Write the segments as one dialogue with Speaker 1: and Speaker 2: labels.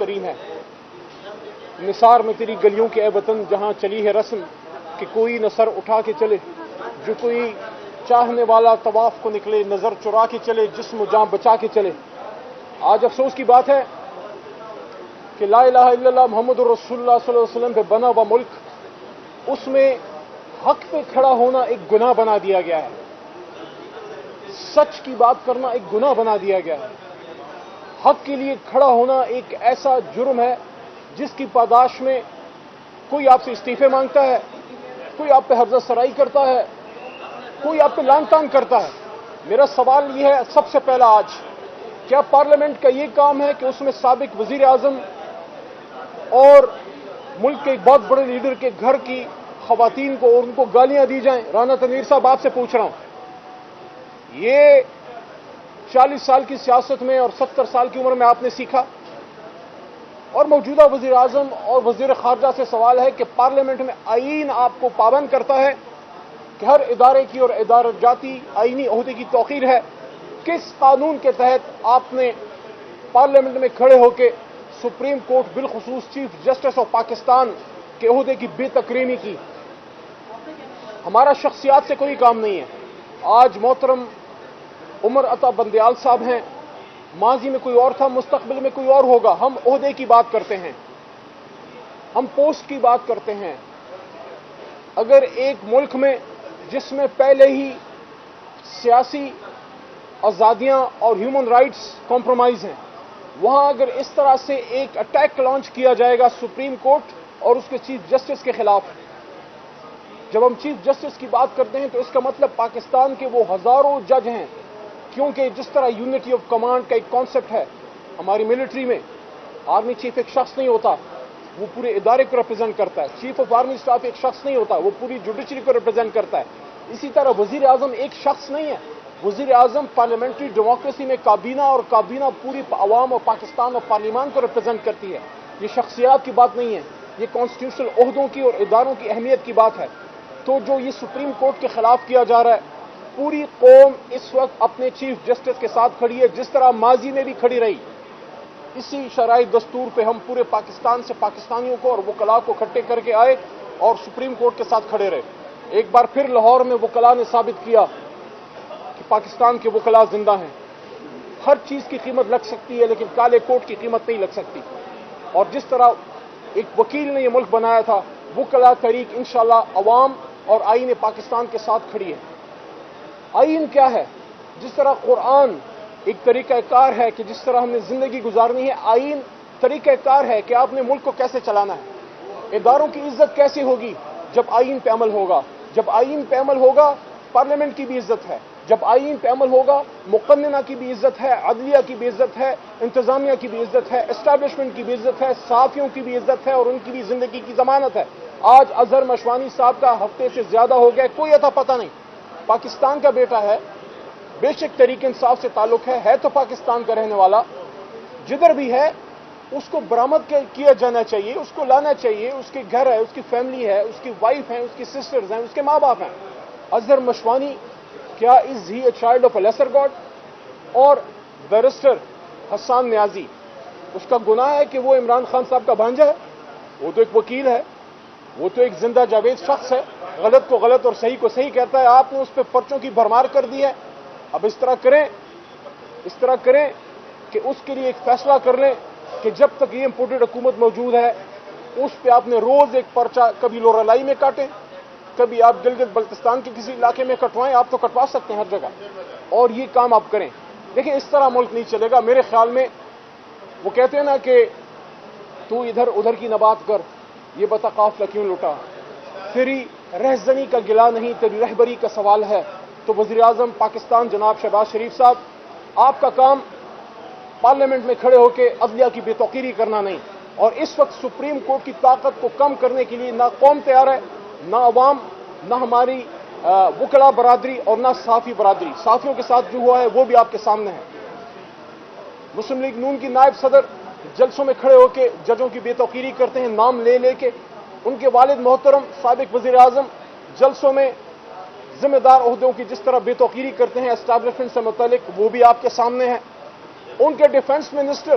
Speaker 1: ترین ہے۔ نثار میں تیری گلیوں کے اے وطن جہاں چلی ہے رسم کہ کوئی نہ سر اٹھا کے چلے، جو کوئی چاہنے والا طواف کو نکلے، نظر چرا کے چلے، جسم و جان بچا کے چلے۔ آج افسوس کی بات ہے کہ لا الہ الا اللہ محمد رسول اللہ صلی اللہ علیہ وسلم پہ بنا ہوا ملک، اس میں حق پہ کھڑا ہونا ایک گناہ بنا دیا گیا ہے، سچ کی بات کرنا ایک گناہ بنا دیا گیا ہے۔ حق کے لیے کھڑا ہونا ایک ایسا جرم ہے جس کی پاداش میں کوئی آپ سے استعفے مانگتا ہے، کوئی آپ پہ حرزہ سرائی کرتا ہے، کوئی آپ پہ لان تان کرتا ہے۔ میرا سوال یہ ہے سب سے پہلا آج، کیا پارلیمنٹ کا یہ کام ہے کہ اس میں سابق وزیر اعظم اور ملک کے ایک بہت بڑے لیڈر کے گھر کی خواتین کو اور ان کو گالیاں دی جائیں؟ رانا تنویر صاحب آپ سے پوچھ رہا ہوں، یہ 40 سال کی سیاست میں اور 70 سال کی عمر میں آپ نے سیکھا؟ اور موجودہ وزیر اعظم اور وزیر خارجہ سے سوال ہے کہ پارلیمنٹ میں آئین آپ کو پابند کرتا ہے کہ ہر ادارے کی اور ادارہ جاتی آئینی عہدے کی توقیر ہے، کس قانون کے تحت آپ نے پارلیمنٹ میں کھڑے ہو کے سپریم کورٹ بالخصوص چیف جسٹس آف پاکستان کے عہدے کی بے تکریمی کی؟ ہمارا شخصیات سے کوئی کام نہیں ہے۔ آج محترم عمر عطا بندیال صاحب ہیں، ماضی میں کوئی اور تھا، مستقبل میں کوئی اور ہوگا۔ ہم عہدے کی بات کرتے ہیں، ہم پوسٹ کی بات کرتے ہیں۔ اگر ایک ملک میں جس میں پہلے ہی سیاسی آزادیاں اور ہیومن رائٹس کمپرومائز ہیں، وہاں اگر اس طرح سے ایک اٹیک لانچ کیا جائے گا سپریم کورٹ اور اس کے چیف جسٹس کے خلاف، جب ہم چیف جسٹس کی بات کرتے ہیں تو اس کا مطلب پاکستان کے وہ ہزاروں جج ہیں، کیونکہ جس طرح یونٹی آف کمانڈ کا ایک کانسیپٹ ہے ہماری ملٹری میں، آرمی چیف ایک شخص نہیں ہوتا، وہ پورے ادارے کو ریپرزینٹ کرتا ہے۔ چیف آف آرمی اسٹاف ایک شخص نہیں ہوتا، وہ پوری جوڈیشری کو ریپرزینٹ کرتا ہے۔ اسی طرح وزیر اعظم ایک شخص نہیں ہے، وزیر اعظم پارلیمنٹری ڈیموکریسی میں کابینہ اور کابینہ پوری عوام اور پاکستان اور پارلیمان کو ریپرزینٹ کرتی ہے۔ یہ شخصیات کی بات نہیں ہے، یہ کانسٹیٹیوشنل عہدوں کی اور اداروں کی اہمیت کی بات ہے۔ تو جو یہ سپریم کورٹ کے خلاف کیا جا رہا ہے، پوری قوم اس وقت اپنے چیف جسٹس کے ساتھ کھڑی ہے، جس طرح ماضی میں بھی کھڑی رہی۔ اسی شرائط دستور پہ ہم پورے پاکستان سے پاکستانیوں کو اور وکلاء کو اکٹھے کر کے آئے اور سپریم کورٹ کے ساتھ کھڑے رہے۔ ایک بار پھر لاہور میں وکلاء نے ثابت کیا کہ پاکستان کے وکلاء زندہ ہیں۔ ہر چیز کی قیمت لگ سکتی ہے لیکن کالے کوٹ کی قیمت نہیں لگ سکتی۔ اور جس طرح ایک وکیل نے یہ ملک بنایا تھا، وکلاء تحریک انشاءاللہ عوام اور آئین پاکستان کے ساتھ کھڑی ہے۔ آئین کیا ہے؟ جس طرح قرآن ایک طریقہ کار ہے کہ جس طرح ہم نے زندگی گزارنی ہے، آئین طریقہ کار ہے کہ آپ نے ملک کو کیسے چلانا ہے۔ اداروں کی عزت کیسے ہوگی؟ جب آئین پہ عمل ہوگا۔ جب آئین پہ عمل ہوگا پارلیمنٹ کی بھی عزت ہے، جب آئین پہ عمل ہوگا مقننہ کی بھی عزت ہے، عدلیہ کی بھی عزت ہے، انتظامیہ کی بھی عزت ہے، اسٹیبلشمنٹ کی بھی عزت ہے، صحافیوں کی بھی عزت ہے اور ان کی بھی زندگی کی ضمانت ہے۔ آج اظہر مشوانی صاحب کا ہفتے سے زیادہ ہو گیا، کوئی اتا پتہ نہیں۔ پاکستان کا بیٹا ہے، بے شک تحریک انصاف سے تعلق ہے تو پاکستان کا رہنے والا، جدھر بھی ہے اس کو برآمد کیا جانا چاہیے، اس کو لانا چاہیے، اس کے گھر ہے، اس کی فیملی ہے، اس کی وائف ہیں، اس کی سسٹرز ہیں، اس کے ماں باپ ہیں۔ اظہر مشوانی کیا is he a child of a lesser god? اور بیرسٹر حسان نیازی، اس کا گناہ ہے کہ وہ عمران خان صاحب کا بھانجا ہے؟ وہ تو ایک وکیل ہے، وہ تو ایک زندہ جاوید شخص ہے، غلط کو غلط اور صحیح کو صحیح کہتا ہے۔ آپ نے اس پہ پرچوں کی بھرمار کر دی ہے۔ اب اس طرح کریں کہ اس کے لیے ایک فیصلہ کر لیں کہ جب تک یہ امپورٹڈ حکومت موجود ہے اس پہ آپ نے روز ایک پرچہ، کبھی لورالائی میں کاٹیں، کبھی آپ گلگت بلتستان کے کسی علاقے میں کٹوائیں، آپ تو کٹوا سکتے ہیں ہر جگہ، اور یہ کام آپ کریں۔ دیکھیں اس طرح ملک نہیں چلے گا میرے خیال میں۔ وہ کہتے ہیں نا کہ تو ادھر ادھر کی نہ بات کر، یہ بتا قافلہ کیوں لٹا، تیری رہزنی کا گلہ نہیں تیری رہبری کا سوال ہے۔ تو وزیر اعظم پاکستان جناب شہباز شریف صاحب، آپ کا کام پارلیمنٹ میں کھڑے ہو کے عدلیہ کی بے توقیری کرنا نہیں، اور اس وقت سپریم کورٹ کی طاقت کو کم کرنے کے لیے نہ قوم تیار ہے، نہ عوام، نہ ہماری وکلاء برادری اور نہ صحافی برادری۔ صحافیوں کے ساتھ جو ہوا ہے وہ بھی آپ کے سامنے ہے۔ مسلم لیگ نون کی نائب صدر جلسوں میں کھڑے ہو کے ججوں کی بے توقیری کرتے ہیں، نام لے لے کے۔ ان کے والد محترم سابق وزیر اعظم جلسوں میں ذمہ دار عہدوں کی جس طرح بے توقیری کرتے ہیں اسٹیبلشمنٹ سے متعلق، وہ بھی آپ کے سامنے ہے۔ ان کے ڈیفنس منسٹر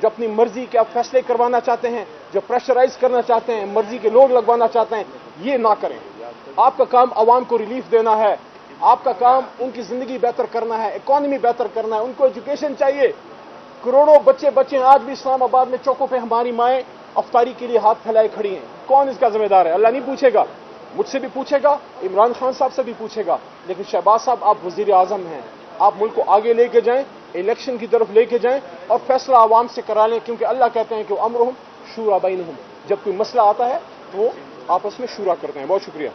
Speaker 1: جو اپنی مرضی کے آپ فیصلے کروانا چاہتے ہیں, جو پریشرائز کرنا چاہتے ہیں, مرضی کے لوگ لگوانا چاہتے ہیں, یہ نہ کریں. آپ کا کام عوام کو ریلیف دینا ہے, آپ کا کام ان کی زندگی بہتر کرنا ہے, اکانومی بہتر کرنا ہے, ان کو ایجوکیشن چاہیے. کروڑوں بچے آج بھی اسلام آباد میں چوکوں پہ ہماری مائیں افطاری کے لیے ہاتھ پھیلائے کھڑی ہیں. کون اس کا ذمہ دار ہے؟ اللہ نہیں پوچھے گا, مجھ سے بھی پوچھے گا, عمران خان صاحب سے بھی پوچھے گا. لیکن شہباز صاحب, آپ وزیر اعظم ہیں, آپ ملک کو آگے لے کے جائیں, الیکشن کی طرف لے کے جائیں اور فیصلہ عوام سے کرا لیں, کیونکہ اللہ کہتے ہیں کہ امرہم شورا بینہم, جب کوئی مسئلہ آتا ہے تو وہ آپس میں شورا کرتے ہیں. بہت شکریہ.